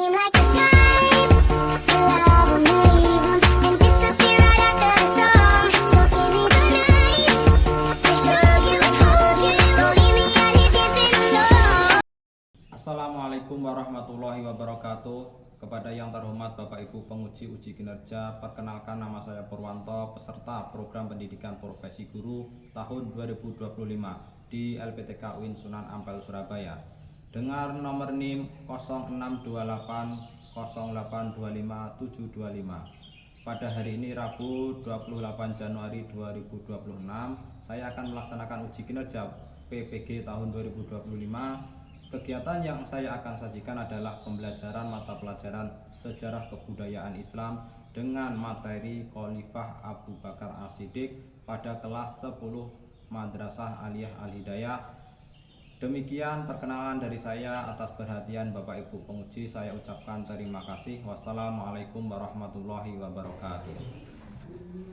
seem like the time to love and leave 'em and disappear right after the song. So give me the night to show you, hold you. Don't leave me out here dancing alone. Assalamualaikum warahmatullahi wabarakatuh. Kepada yang terhormat Bapak Ibu penguji uji kinerja, perkenalkan nama saya Purwanto, peserta program pendidikan profesi guru tahun 2025 di LPTK UIN Sunan Ampel Surabaya dengan nomor NIM 06280825 Pada hari ini Rabu 28 Januari 2026 saya akan melaksanakan uji kinerja PPG tahun 2025. Kegiatan yang saya akan sajikan adalah pembelajaran mata pelajaran Sejarah Kebudayaan Islam dengan materi Khalifah Abu Bakar As-Siddiq pada kelas 10 Madrasah Aliyah Al-Hidayah. Demikian perkenalan dari saya. Atas perhatian Bapak Ibu penguji saya ucapkan terima kasih. Wassalamualaikum warahmatullahi wabarakatuh.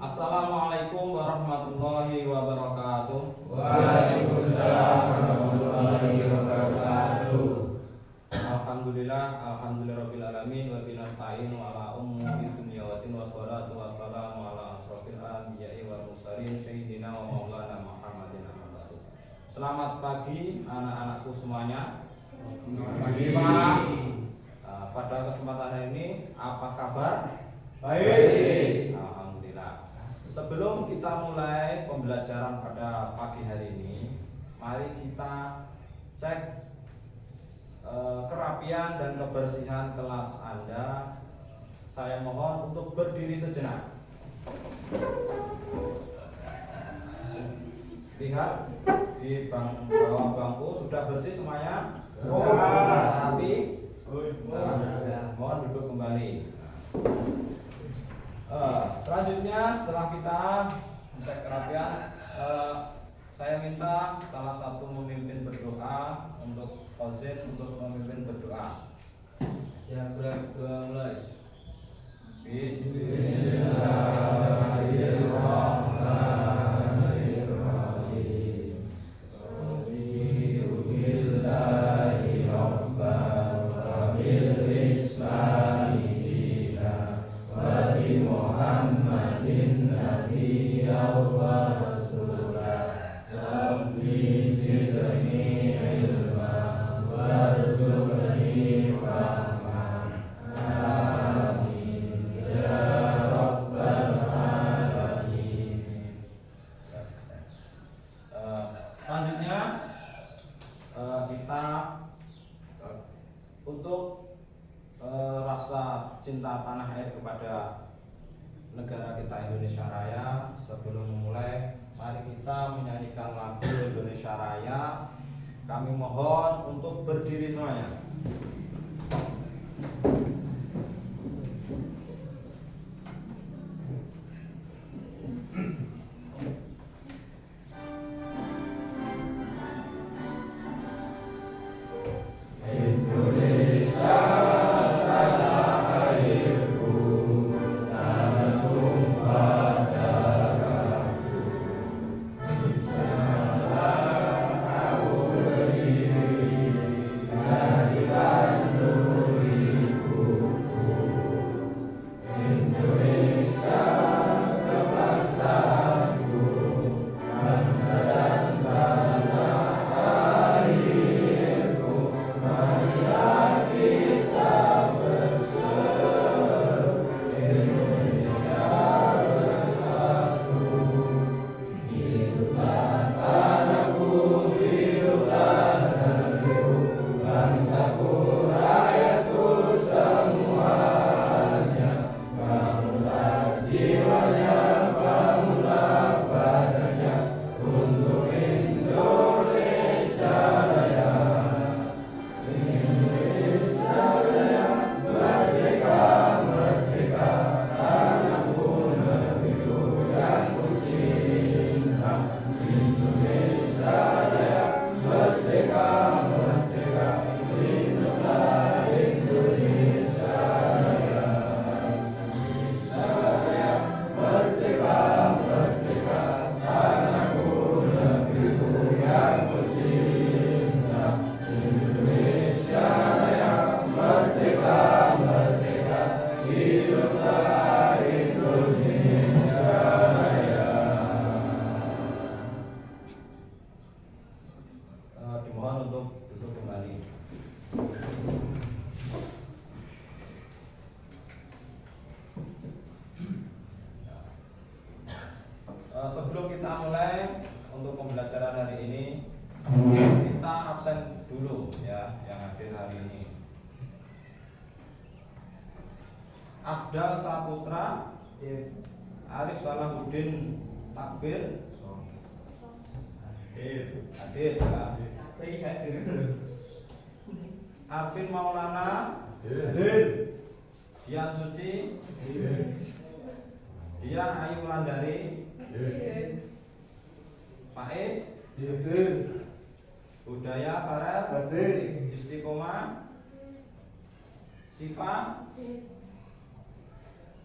Assalamualaikum warahmatullahi wabarakatuh. Waalaikumsalam warahmatullahi wabarakatuh. Alhamdulillahirabbil alamin wa bihi nasta'inu ala umuri dunya wa din wassalatu wassalamu ala asrofil anbiya'i wal mursalin sayyidina wa maulana Muhammadin abadu. Selamat pagi anak-anakku semuanya. Pagi, Pak. Pada kesempatan hari ini apa kabar? Baik. Alhamdulillah. Sebelum kita mulai pembelajaran pada pagi hari ini, mari kita cek kerapian dan kebersihan kelas Anda. Saya mohon untuk berdiri sejenak. Lihat di bawah bangku sudah bersih semuanya? Rapi? Mohon duduk kembali. Selanjutnya setelah kita cek kerapian, saya minta salah satu memimpin berdoa untuk Fauzin untuk memimpin berdoa. Siap berdoa mulai. Bismillahirrahmanirrahim. Alhamdulillahi Rabbal alamin. Wa bi Muhammadin nabiyyan wa rasulah. Rabbi zidni ilman warzuqni fahman. Amin ya rabbal alamin. Selanjutnya kita untuk rasa cinta tanah air kepada negara kita Indonesia Raya. Sebelum memulai, mari kita menyanyikan lagu Indonesia Raya. Kami mohon untuk berdiri semuanya. untuk duduk kembali. Sebelum kita mulai untuk pembelajaran hari ini, kita absen dulu ya yang hadir hari ini. Afdal Saputra, Arif Salahuddin Takbir, hadir ya. Arvin Maulana, Dian Suci, Dia Ayu Landari, Faiz, Budaya Farel, Istiqomah, Siva,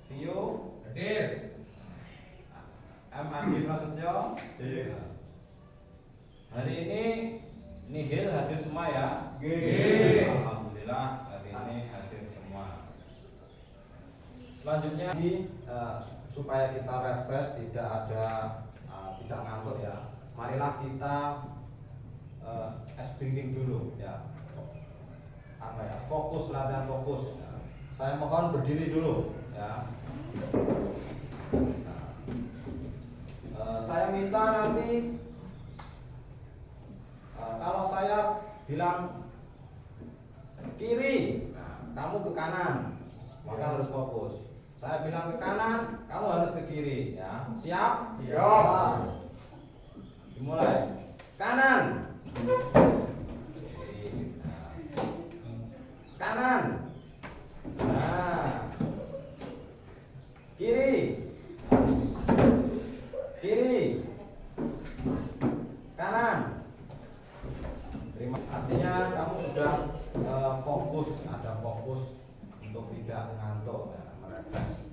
Vio, M. Adi Prasetyo. Hari ini nihil hadir semua ya. Alhamdulillah hari ini hadir semua. Selanjutnya supaya kita refresh, tidak ngantuk ya. Marilah kita speaking dulu ya. Fokus, latihan fokus. Saya mohon berdiri dulu ya. Saya minta nanti kalau saya bilang kiri, kamu ke kanan, maka harus fokus. Saya bilang ke kanan, kamu harus ke kiri ya. Siap? Siap. Dimulai. Kanan. Kanan. Nah. Kiri. Kiri. Kanan. Artinya kamu sudah fokus, ada fokus untuk tidak ngantuk ya, merefresh.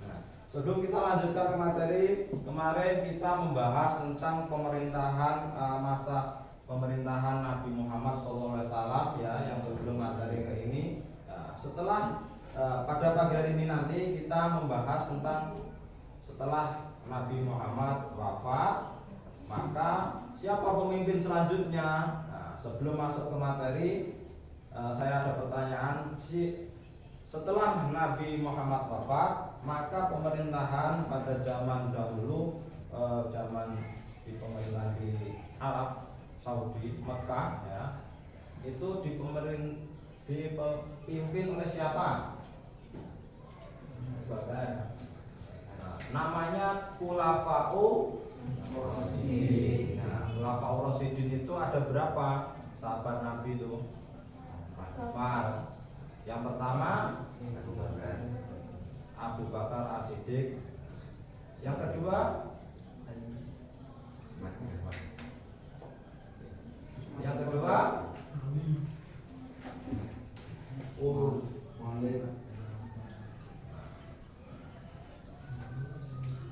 Nah, sebelum kita lanjutkan ke materi, kemarin kita membahas tentang pemerintahan masa pemerintahan Nabi Muhammad SAW ya, yang sebelum materi ke ini. Nah, setelah pada pagi hari ini nanti kita membahas tentang setelah Nabi Muhammad wafat, maka siapa pemimpin selanjutnya. Sebelum masuk ke materi, saya ada pertanyaan. Setelah Nabi Muhammad wafat, maka pemerintahan pada zaman dahulu, zaman di pemerintahan di Arab Saudi, Mekah ya, itu dipimpin oleh siapa? Namanya Khulafa'u Rasyidin. Nah, Khulafa'u Rasyidin itu ada berapa sahabat Nabi itu? 4. Yang pertama Abu Bakar As-Siddiq. Yang kedua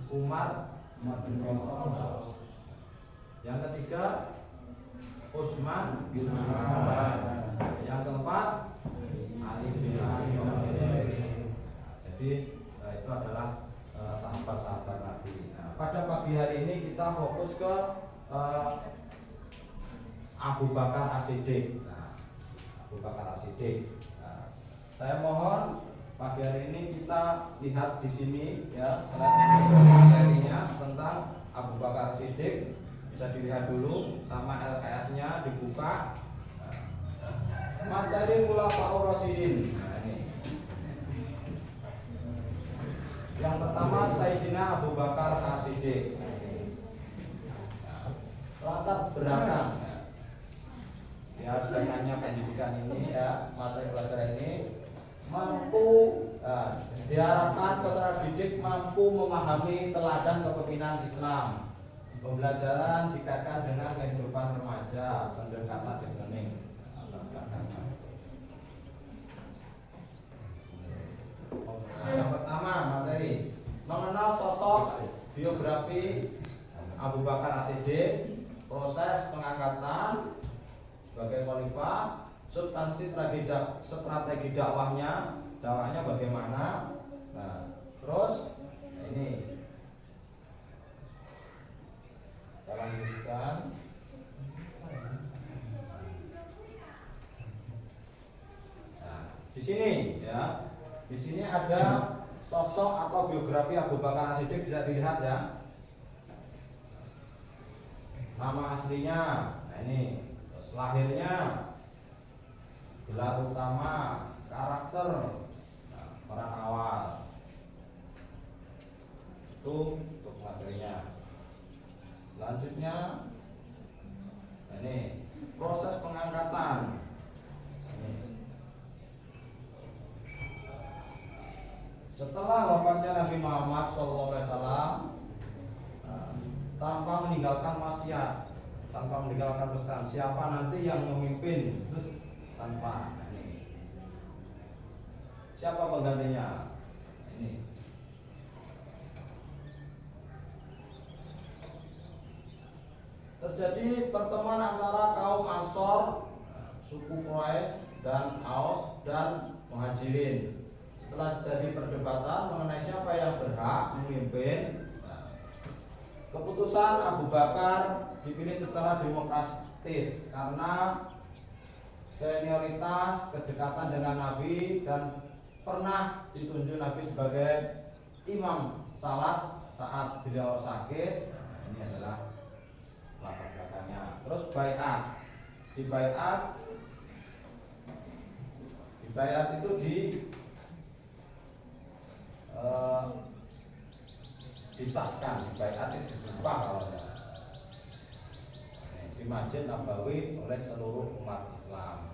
Umar bin Khattab. Yang ketiga Utsman bin Affan. Yang keempat Ali bin Abi Thalib. Jadi itu adalah sahabat-sahabat Nabi. Nah, pada pagi hari ini kita fokus ke Abu Bakar As-Siddiq. Nah, Abu Bakar As-Siddiq. Nah, saya mohon pagi hari ini kita lihat di sini ya, slide materinya tentang Abu Bakar As-Siddiq. Bisa dilihat dulu sama LKS-nya dibuka. Materi Khulafa'ur Rasyidin. Nah, ini. Yang pertama Sayyidina Abu Bakar As-Siddiq. Latar belakang ya, dengannya pendidikan ini ya, materi pelajaran ini mampu diharapkan peserta didik mampu memahami teladan kepemimpinan Islam. Pembelajaran dikaitkan dengan kehidupan remaja, pendekatan learning. Yang pertama materi mengenal sosok biografi Abu Bakar As-Siddiq, proses pengangkatan sebagai khalifah, substansi strategi dakwahnya bagaimana. Nah, terus ini kita lanjutkan. Di sini ya. Di sini ada sosok atau biografi Abu Bakar As-Siddiq, bisa dilihat ya. Nama aslinya, nah ini, terus lahirnya, gelar utama, karakter, nah, orang awal. Itu untuk materinya. Selanjutnya, nah ini proses pengangkatan. Ini. Setelah wafatnya Nabi Muhammad SAW, tanpa meninggalkan wasiat, tanpa meninggalkan pesan, siapa nanti yang memimpin, terus tanpa ini. Siapa penggantinya? Ini. Terjadi pertemuan antara kaum Ansor, suku Quraisy dan Aus dan Muhajirin. Setelah jadi perdebatan mengenai siapa yang berhak memimpin, keputusan Abu Bakar dipilih secara demokratis karena senioritas, kedekatan dengan Nabi, dan pernah ditunjuk Nabi sebagai imam salat saat beliau sakit. Nah, ini adalah latar belakangnya. Terus baiat. Di baiat itu disahkan, di baiat itu disumpah awalnya di Masjid Nabawi oleh seluruh umat Islam.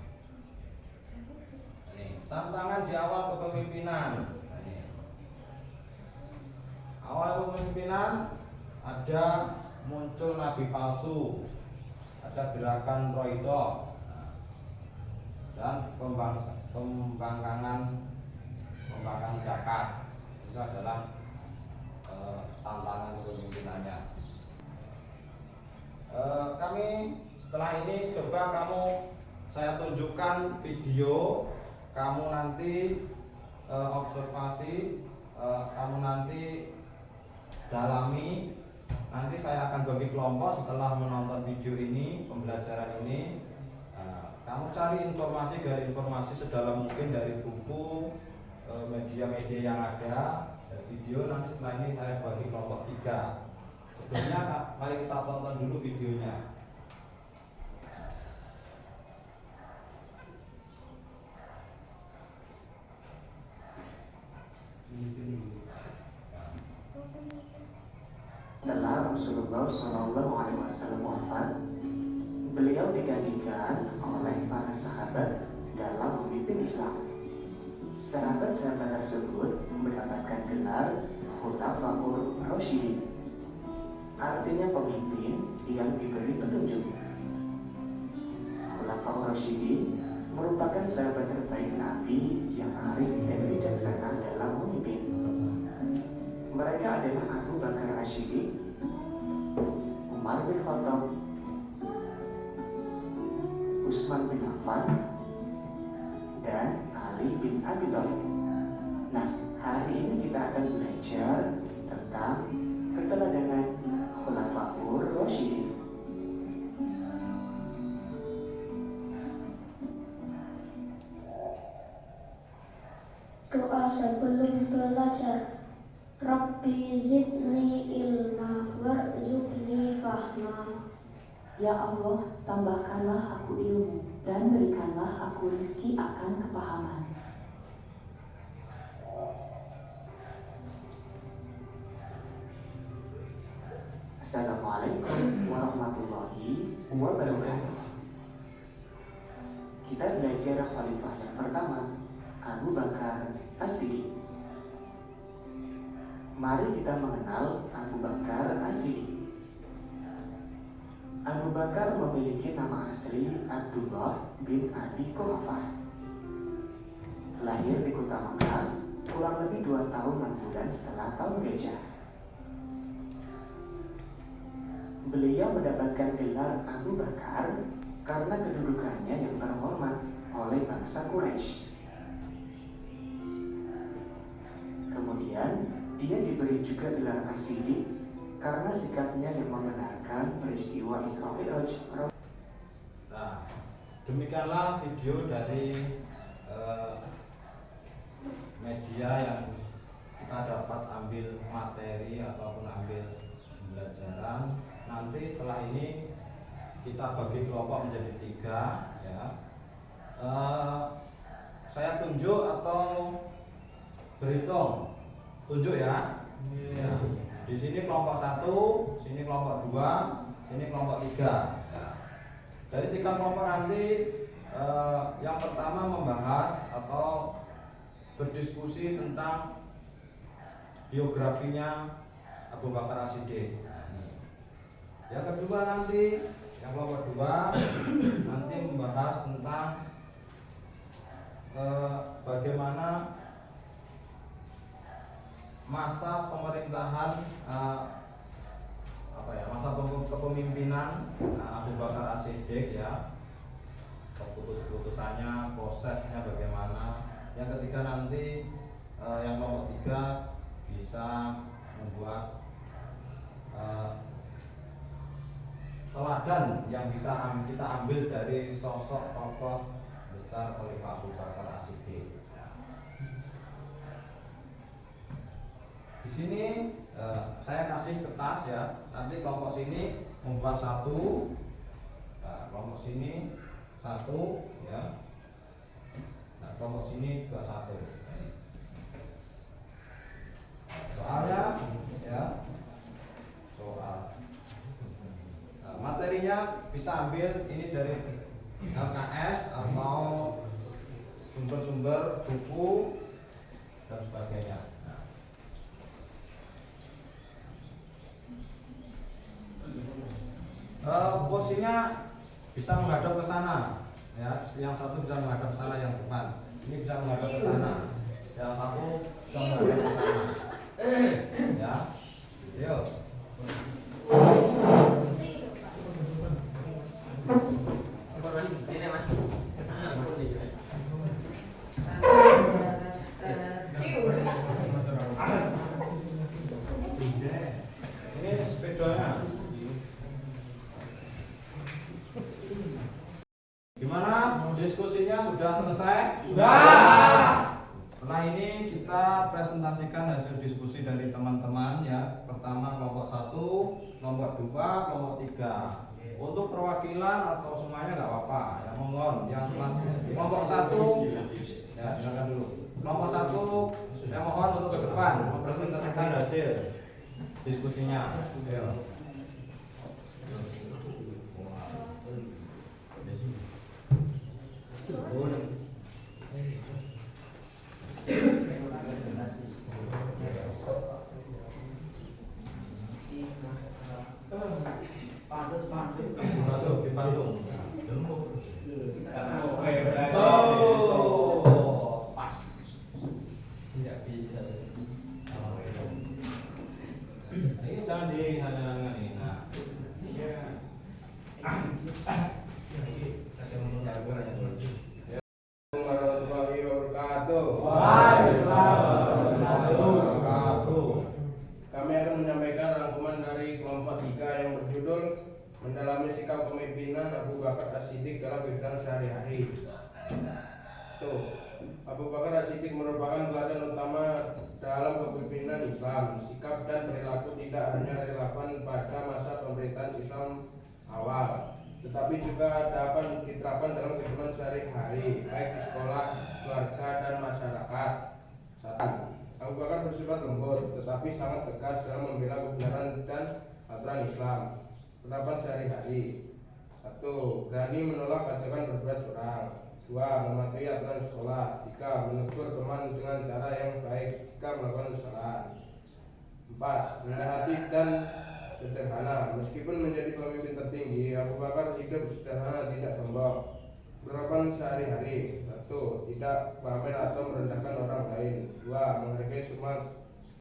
Ini tantangan di awal kepemimpinan. Ini awal kepemimpinan ada muncul nabi palsu, ada gerakan roido, dan pembangkangan zakat. Itu adalah tantangan kepemimpinannya. Kami setelah ini coba saya tunjukkan video, kamu nanti observasi, kamu nanti dalami. Nanti saya akan bagi kelompok setelah menonton video ini, pembelajaran ini. Kamu cari informasi sedalam mungkin dari buku, media-media yang ada, video. Nanti setelah ini saya bagi kelompok 3. Sebelumnya mari kita tonton dulu videonya. Setelah Rasulullah SAW wafat, beliau digantikan oleh para sahabat dalam memimpin Islam. Sahabat-sahabat tersebut mendapatkan gelar Khulafaur Rasyidin, artinya pemimpin yang diberi petunjuk. Khulafaur Rasyidin merupakan sahabat terbaik Nabi yang arif dan bijaksana dalam memimpin. Mereka adalah Abu Bakar As-Siddiq, Umar bin Khattab, Utsman bin Affan, dan Ali bin Abi Thalib. Nah, hari ini kita akan belajar tentang keteladanan Khulafaur Rasyidin. Doa sebelum belajar. Rabbi zidni ilma warzuqni fahma. Ya Allah, tambahkanlah aku ilmu dan berikanlah aku rizki akan kepahaman. Assalamualaikum warahmatullahi wabarakatuh. Kita belajar khalifah yang pertama, Abu Bakar As-Siddiq. Mari kita mengenal Abu Bakar As-Siddiq. Abu Bakar memiliki nama asli Abdullah bin Abi Quhafah. Lahir di kota Makkah kurang lebih 2 tahun 6 bulan setelah tahun gajah. Beliau mendapatkan gelar Abu Bakar karena kedudukannya yang terhormat oleh bangsa Quraisy. Kemudian dia diberi juga gelar As-Siddiq karena sikapnya yang membenarkan peristiwa Isra Mi'raj. Nah, demikianlah video dari media yang kita dapat ambil materi ataupun ambil pembelajaran. Nanti setelah ini kita bagi kelompok menjadi 3 ya. Saya tunjuk atau berhitung? Tunjuk ya. Ya. Di sini kelompok 1, sini kelompok 2, sini kelompok 3 ya. Dari 3 kelompok nanti yang pertama membahas atau berdiskusi tentang biografinya Abu Bakar As-Siddiq. Yang kedua nanti yang kelompok 2 nanti membahas tentang bagaimana masa pemerintahan masa kepemimpinan Abu Bakar As-Siddiq ya, keputusannya, prosesnya bagaimana. Yang ketiga nanti yang kelompok 3 bisa membuat teladan yang bisa kita ambil dari sosok tokoh besar Khalifah Abu Bakar As-Siddiq. Di sini saya kasih kertas ya. Nanti kelompok sini membuat 1, kelompok sini 1 ya. Nah, kelompok sini juga 1. Soalnya ya, soal. Nah, materinya bisa ambil ini dari LKS atau sumber-sumber buku dan sebagainya. Posisinya bisa menghadap ke sana ya. Yang satu bisa menghadap ke sana, yang depan ini bisa menghadap ke sana, yang satu bisa menghadap ke sana ya. Yuk. Ini Mas. Ini sepedanya. Gimana? Diskusinya sudah selesai? Sudah. Setelah ini kita presentasikan hasil diskusi dari teman-teman ya. Pertama kelompok 1, kelompok 2, kelompok 3. Untuk perwakilan atau semuanya nggak apa-apa ya, mohon. Yang kelas kelompok 1 ya silakan dulu. Kelompok 1 ya mohon untuk ke depan mempresentasikan hasil diskusinya. Ayo. Dibantu. Oh, pas. Tidak bisa. Ini jangan dihadang-hadang ini. Nah. Warahmatullahi wabarakatuh. Kami akan menyampaikan rangkuman dari kelompok 3 yang berjudul Mendalami Sikap Kepemimpinan Abu Bakar As-Siddiq dalam Kehidupan Sehari-hari. Abu Bakar As-Siddiq merupakan teladan utama dalam kepemimpinan Islam. Sikap dan perilaku tidak hanya relevan pada masa pemerintahan Islam awal, tetapi juga dapat diterapkan dalam kehidupan sehari-hari, baik di sekolah, keluarga, dan masyarakat. Abu Bakar bersifat lembut, tetapi sangat tegas dalam membela kebenaran dan aturan Islam. Penerapan sehari-hari. 1. Berani menolak ajakan berbuat curang. 2. Mematuhi aturan sekolah. 3. Menegur teman dengan cara yang baik jika melakukan kesalahan. 4. Rendah hati dan sederhana. Meskipun menjadi pemimpin tertinggi, Abu Bakar hidup sederhana, tidak sombong. Penerapan sehari-hari. 1. Tidak pamer atau merendahkan orang lain. 2. Menghargai semua